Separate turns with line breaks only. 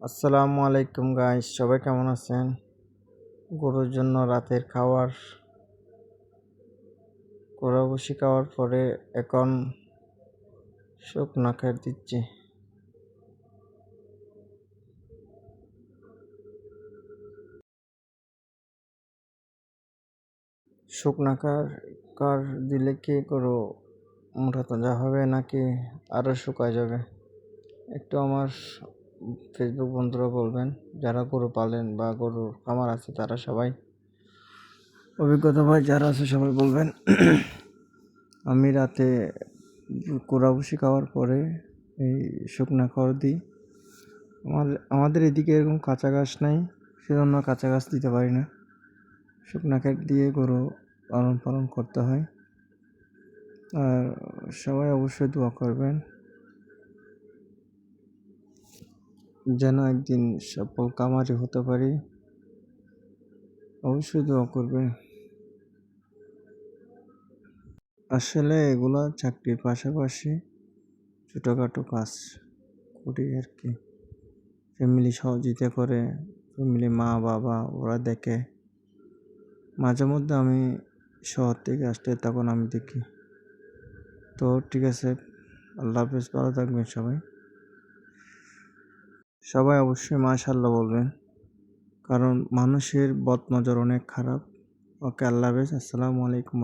আসসালামু আলাইকুম গাইস, সবাই কেমন আছেন? গরুর জন্য রাতের খাবার বসি খাওয়ার পরে এখন শুকনা খের দিচ্ছি। শুকনা খার দিলে কি গরু মোটা তাজা হবে নাকি আরো শুকায় যাবে? একটু আমার ফেসবুক বন্ধুরা বলবেন, যারা গরু পালেন বা গরুর খামার আছে তারা সবাই অভিজ্ঞতা ভাই যারা আছে সবাই বলবেন। আমি রাতে বসি খাওয়ার পরে এই শুকনা খড় দিই। আমাদের এদিকে এরকম কাঁচা ঘাস নাই, সেজন্য কাঁচা ঘাস দিতে পারি না। শুকনা খেত দিয়ে গরু লালন পালন করতে হয়। আর সবাই অবশ্যই দোয়া করবেন যেন একদিন সফল খামারি হতে পারি। অবশ্যই দোয়া করবেন। আসলে এগুলা চাকরির পাশাপাশি ছোটোখাটো কাজ করি আর কি। ফ্যামিলি সহযোগিতা করে, ফ্যামিলি মা বাবা ওরা দেখে। মাঝে মধ্যে আমি শহর থেকে আসলে তখন আমি দেখি। তো ঠিক আছে, আল্লাহ হাফেজ, ভালো থাকবেন সবাই। সবাই অবশ্যই মাশাআল্লাহ বলবেন, কারণ মানুষের বদ নজর অনেক খারাপ। ওকে, আল্লাহ হাফেজ, আসসালামু আলাইকুম।